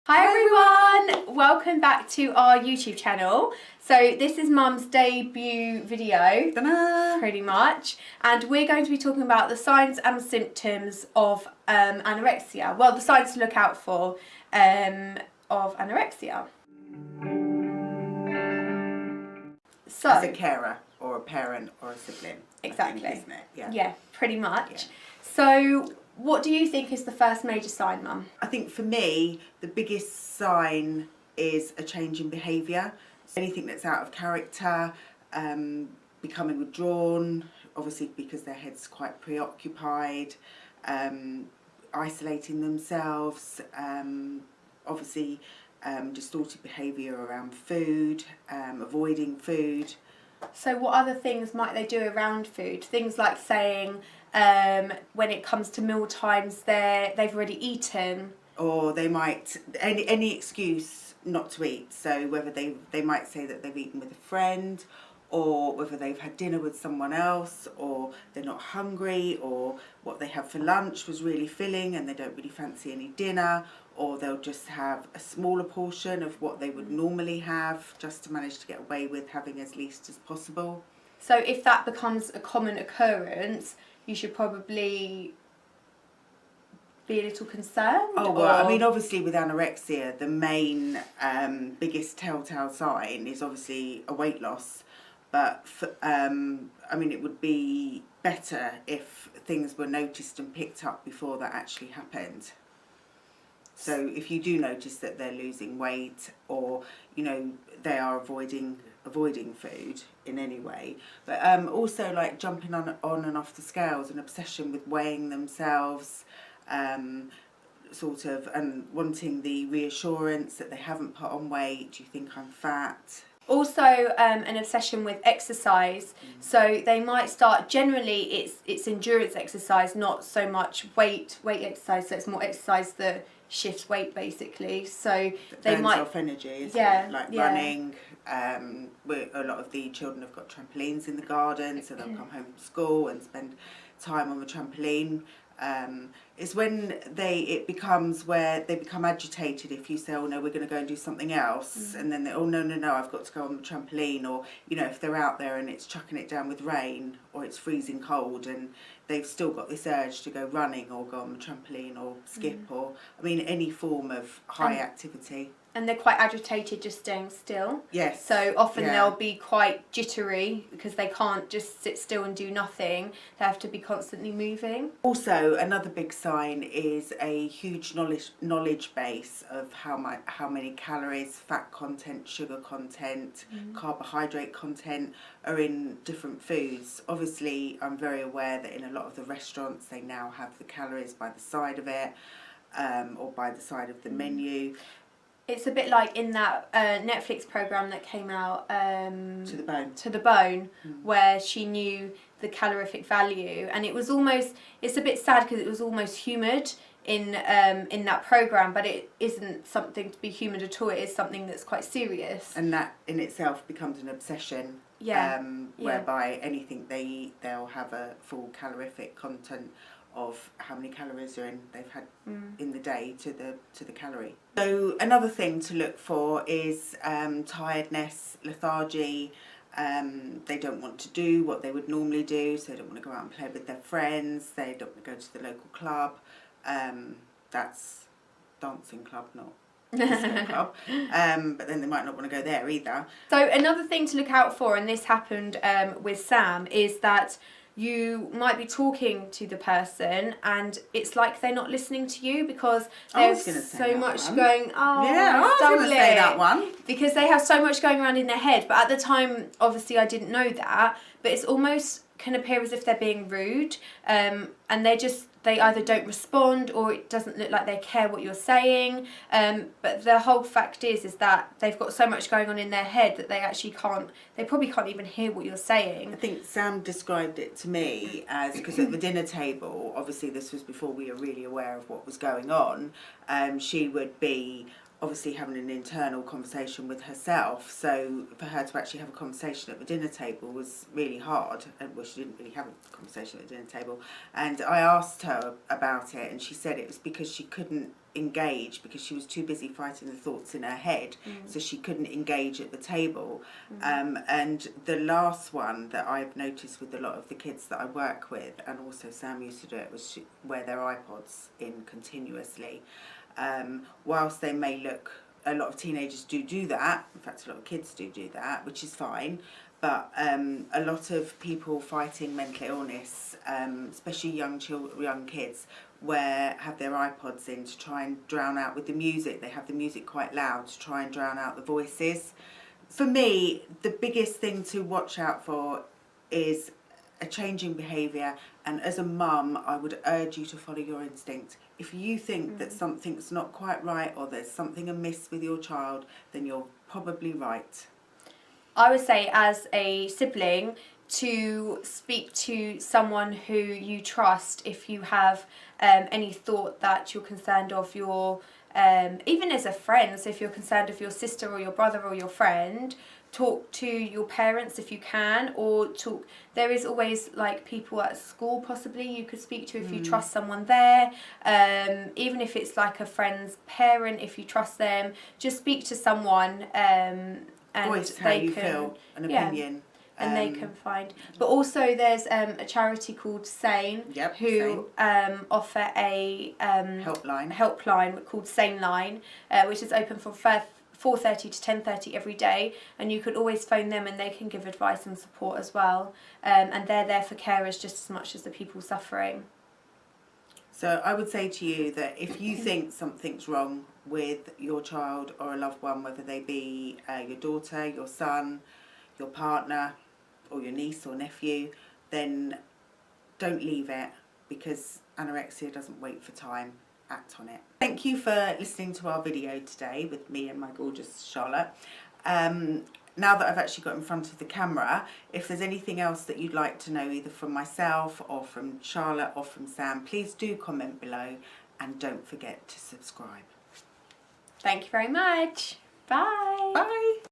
Hi everyone! Welcome back to our YouTube channel. So this is Mum's debut video, pretty much, and we're going to be talking about the signs and symptoms of anorexia. Well, the signs to look out for of anorexia. So, as a carer or a parent or a sibling. Exactly. I think, isn't it? Yeah, pretty much. Yeah. So, what do you think is the first major sign, Mum? I think for me, the biggest sign is a change in behaviour. Anything that's out of character, becoming withdrawn, obviously because their head's quite preoccupied, isolating themselves, obviously distorted behaviour around food, avoiding food. So what other things might they do around food? Things like saying when it comes to meal times they've already eaten. Or they might, any excuse not to eat. So whether they might say that they've eaten with a friend, or whether they've had dinner with someone else, or they're not hungry, or what they have for lunch was really filling and they don't really fancy any dinner, or they'll just have a smaller portion of what they would normally have just to manage to get away with having as least as possible. So if that becomes a common occurrence, you should probably be a little concerned? Oh, well, I mean, obviously with anorexia, the main biggest telltale sign is obviously a weight loss. But, I mean, it would be better if things were noticed and picked up before that actually happened. So if you do notice that they're losing weight, or, you know, they are avoiding food in any way, but also like jumping on and off the scales, an obsession with weighing themselves, sort of, and wanting the reassurance that they haven't put on weight. Do you think I'm fat? Also an obsession with exercise. So they might start, generally it's endurance exercise, not so much weight exercise, so it's more exercise that shifts weight basically. So they burns might off energy, like running. A lot of the children have got trampolines in the garden, so they'll come home from school and spend time on the trampoline. It's when it becomes where they become agitated if you say, oh no, we're going to go and do something else, and then oh no, I've got to go on the trampoline. Or, you know, if they're out there and it's chucking it down with rain, or it's freezing cold and they've still got this urge to go running or go on the trampoline or skip, or, I mean, any form of high activity. And they're quite agitated just staying still. Yes. So often they'll be quite jittery because they can't just sit still and do nothing. They have to be constantly moving. Also, another big sign is a huge knowledge base of how many calories, fat content, sugar content, carbohydrate content are in different foods. Obviously, I'm very aware that in a lot of the restaurants they now have the calories by the side of it, or by the side of the menu. It's a bit like in that Netflix program that came out, To the Bone, where she knew the calorific value, and it was almost, it's a bit sad because it was almost humoured in that program, but it isn't something to be humoured at all. It is something that's quite serious. And that in itself becomes an obsession. Whereby anything they eat, they'll have a full calorific content of how many calories they've had in the day to the calorie. So another thing to look for is tiredness, lethargy. They don't want to do what they would normally do, so they don't want to go out and play with their friends. They don't want to go to the local club. That's dancing club, not disco club. But then they might not want to go there either. So another thing to look out for, and this happened with Sam, is that you might be talking to the person and it's like they're not listening to you because there's so much going on. Yeah, I was going to say that one. Because they have so much going around in their head. But at the time, obviously, I didn't know that. But it's almost can appear as if they're being rude, and they either don't respond or it doesn't look like they care what you're saying. But the whole fact is that they've got so much going on in their head that they probably can't even hear what you're saying. I think Sam described it to me as, because at the dinner table, obviously this was before we were really aware of what was going on, she would be obviously having an internal conversation with herself. So for her to actually have a conversation at the dinner table was really hard. Well, she didn't really have a conversation at the dinner table. And I asked her about it, and she said it was because she couldn't engage, because she was too busy fighting the thoughts in her head, so she couldn't engage at the table. And the last one that I've noticed with a lot of the kids that I work with, and also Sam used to do it, was wear their iPods in continuously. Whilst they may look, a lot of teenagers do that, in fact a lot of kids do that, which is fine, but a lot of people fighting mental illness, especially young kids, have their iPods in to try and drown out with the music. They have the music quite loud to try and drown out the voices. For me, the biggest thing to watch out for is a changing behaviour, and as a mum I would urge you to follow your instinct. If you think that something's not quite right or there's something amiss with your child, then you're probably right. I would say as a sibling to speak to someone who you trust if you have any thought that you're concerned of your, even as a friend, so if you're concerned of your sister or your brother or your friend, talk to your parents if you can, or there is always like people at school possibly you could speak to if you trust someone there, even if it's like a friend's parent, if you trust them, just speak to someone and voice how you feel, an opinion. And they can find. But also there's a charity called SANE, who offer a helpline called SANEline, which is open from 4:30 to 10:30 every day, and you could always phone them and they can give advice and support as well. And they're there for carers just as much as the people suffering. So I would say to you that if you think something's wrong with your child or a loved one, whether they be your daughter, your son, your partner, or your niece or nephew, then don't leave it, because anorexia doesn't wait for time. Act on it. Thank you for listening to our video today with me and my gorgeous Charlotte. Now that I've actually got in front of the camera, if there's anything else that you'd like to know, either from myself or from Charlotte or from Sam, please do comment below, and don't forget to subscribe. Thank you very much. Bye. Bye.